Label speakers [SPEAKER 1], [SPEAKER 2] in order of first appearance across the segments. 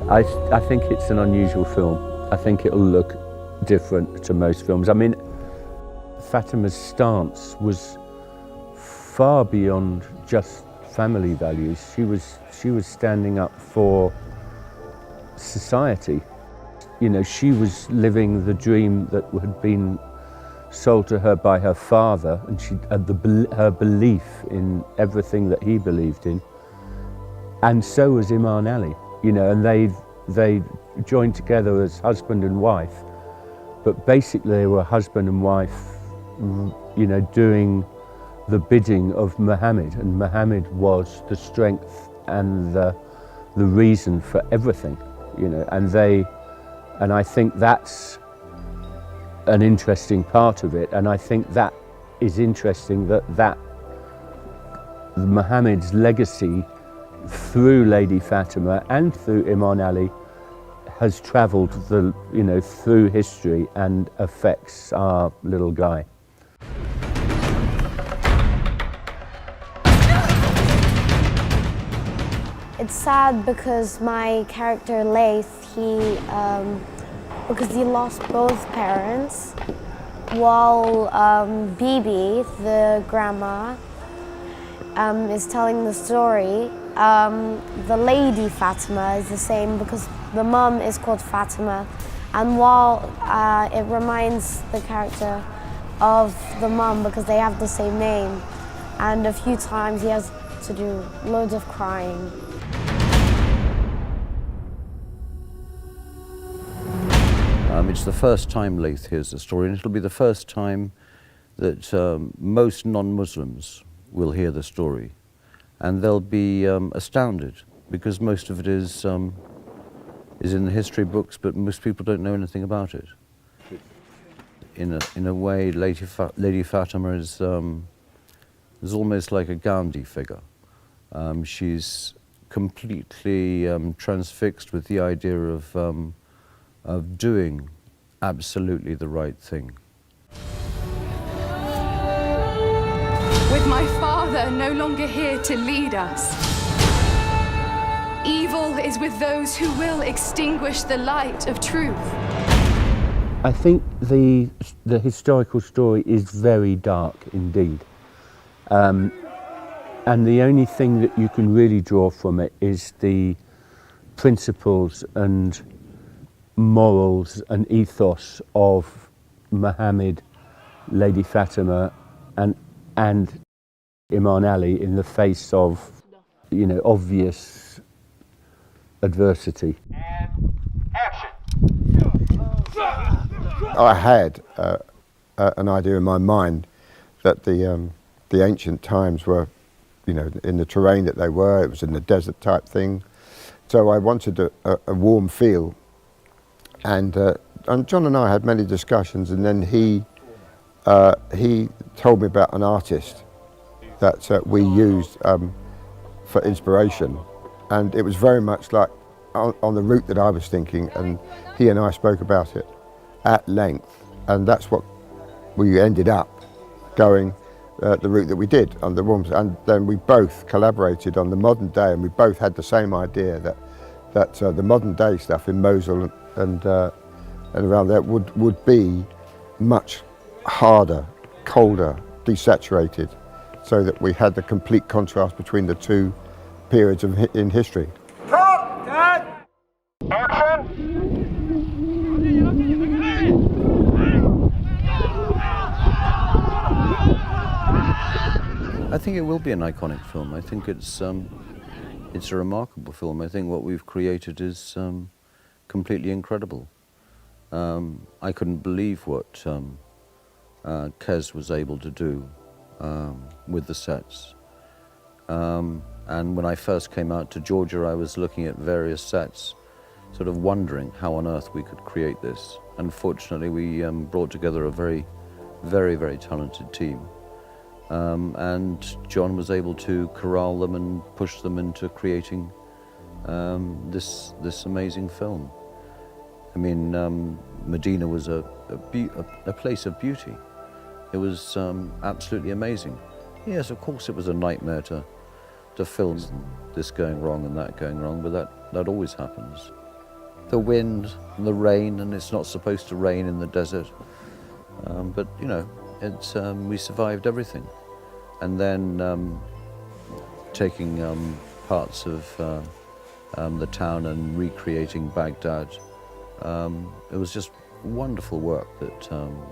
[SPEAKER 1] I think it's an unusual film. I think it'll look different to most films. I mean, Fatima's stance was far beyond just family values. She was standing up for society. You know, she was living the dream that had been sold to her by her father, and she had her belief in everything that he believed in. And so was Imam Ali, you know, and they joined together as husband and wife, but basically they were husband and wife, you know, doing the bidding of Muhammad, and Muhammad was the strength and the reason for everything, you know, and I think that's an interesting part of it, and I think that is interesting that Muhammad's legacy through Lady Fatima and through Imam Ali has travelled through history and affects our little guy.
[SPEAKER 2] It's sad because my character Laith, because he lost both parents, while Bibi, the grandma, is telling the story. The Lady Fatima is the same because the mum is called Fatima, and while it reminds the character of the mum because they have the same name, and a few times he has to do loads of crying.
[SPEAKER 3] It's the first time Laith hears the story, and it'll be the first time that most non-Muslims will hear the story, and they'll be astounded because most of it is in the history books, but most people don't know anything about it. In a way, Lady Fatima is almost like a Gandhi figure. She's completely transfixed with the idea of doing absolutely the right thing.
[SPEAKER 4] With my father no longer here to lead us, evil is with those who will extinguish the light of truth.
[SPEAKER 1] I think the historical story is very dark indeed. And the only thing that you can really draw from it is the principles and morals and ethos of Muhammad, Lady Fatima, and Imam Ali in the face of, you know, obvious adversity.
[SPEAKER 5] And action.
[SPEAKER 6] I had an idea in my mind that the ancient times were, you know, in the terrain that they were. It was in the desert type thing. So I wanted a warm feel. And John and I had many discussions, and then he told me about an artist that we used for inspiration, and it was very much like on the route that I was thinking, and he and I spoke about it at length, and that's what we ended up going the route that we did on the rooms, and then we both collaborated on the modern day, and we both had the same idea that the modern day stuff in Mosul and around there would be much harder, colder, desaturated, so that we had the complete contrast between the two periods in history.
[SPEAKER 5] Cut! Cut! Action!
[SPEAKER 3] I think it will be an iconic film. I think it's a remarkable film. I think what we've created is completely incredible. I couldn't believe what Kez was able to do with the sets. And when I first came out to Georgia, I was looking at various sets, sort of wondering how on earth we could create this. And fortunately, we brought together a very, very, very talented team. And John was able to corral them and push them into creating this amazing film. I mean, Medina was a place of beauty. It was absolutely amazing. Yes, of course it was a nightmare to film this going wrong and that going wrong, but that always happens. the wind and the rain, and it's not supposed to rain in the desert. But you know, we survived everything. And then taking parts of the town and recreating Baghdad. It was just wonderful work that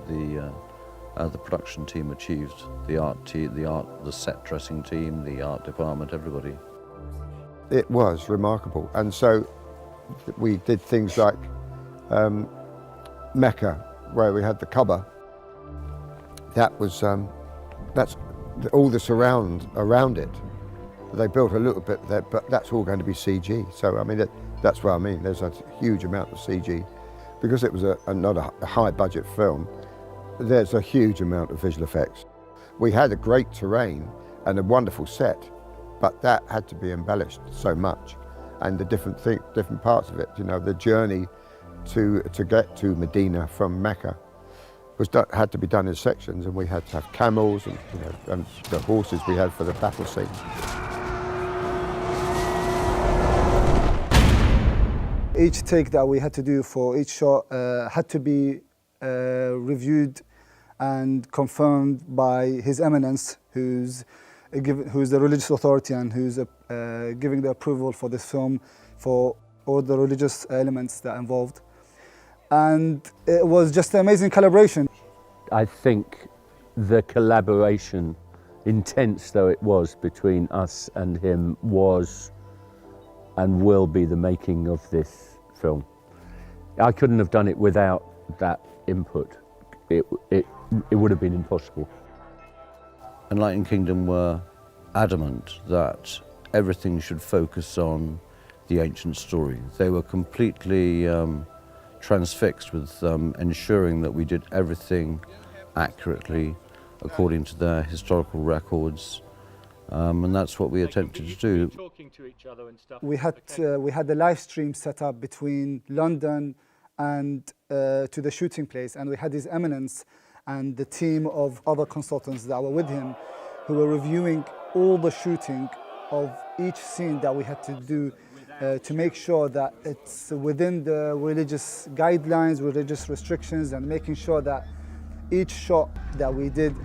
[SPEAKER 3] the production team achieved. The set dressing team, the art department, everybody.
[SPEAKER 6] It was remarkable, and so we did things like Mecca, where we had the Kaaba. That was that's all the surround around it. They built a little bit there, but that's all going to be CG. So I mean, that's what I mean. There's a huge amount of CG. Because it was not a high-budget film, there's a huge amount of visual effects. We had a great terrain and a wonderful set, but that had to be embellished so much. And the different parts of it, you know, the journey to get to Medina from Mecca had to be done in sections, and we had to have camels and, you know, and the horses we had for the battle scenes.
[SPEAKER 7] Each take that we had to do for each shot had to be reviewed and confirmed by His Eminence, who's the religious authority and who's giving the approval for this film for all the religious elements that are involved. And it was just an amazing collaboration.
[SPEAKER 1] I think the collaboration, intense though it was between us and him, was and will be the making of this film. I couldn't have done it without that input. It would have been impossible.
[SPEAKER 3] And Light and Kingdom were adamant that everything should focus on the ancient story. They were completely transfixed with ensuring that we did everything accurately according to their historical records. And that's what we attempted to do.
[SPEAKER 7] We had a live stream set up between London and to the shooting place, and we had His Eminence and the team of other consultants that were with him, who were reviewing all the shooting of each scene that we had to do to make sure that it's within the religious guidelines, religious restrictions, and making sure that each shot that we did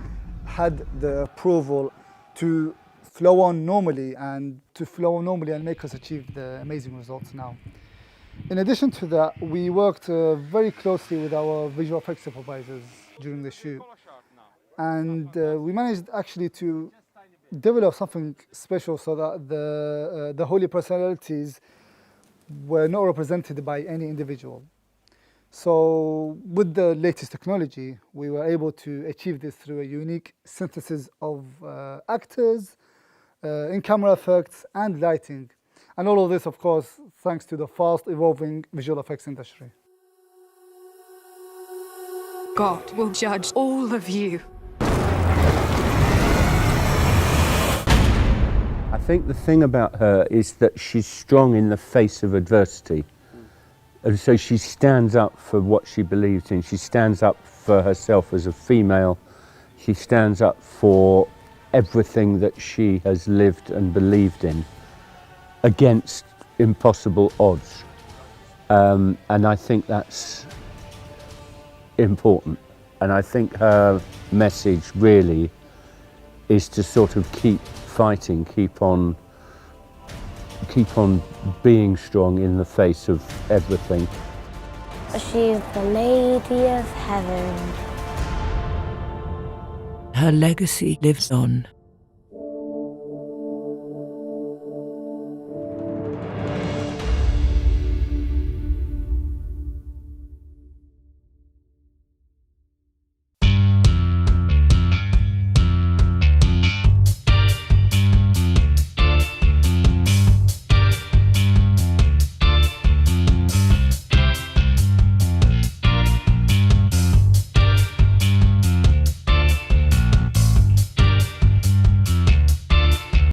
[SPEAKER 7] had the approval to flow on normally and make us achieve the amazing results now. In addition to that, we worked very closely with our visual effects supervisors during the shoot, and we managed actually to develop something special so that the holy personalities were not represented by any individual. So with the latest technology, we were able to achieve this through a unique synthesis of actors, in-camera effects and lighting. And all of this, of course, thanks to the fast evolving visual effects industry.
[SPEAKER 4] God will judge all of you.
[SPEAKER 1] I think the thing about her is that she's strong in the face of adversity. And so she stands up for what she believes in. She stands up for herself as a female. She stands up for everything that she has lived and believed in against impossible odds. And I think that's important. And I think her message really is to sort of keep fighting, keep on being strong in the face of everything.
[SPEAKER 2] She's the Lady of Heaven.
[SPEAKER 8] Her legacy lives on.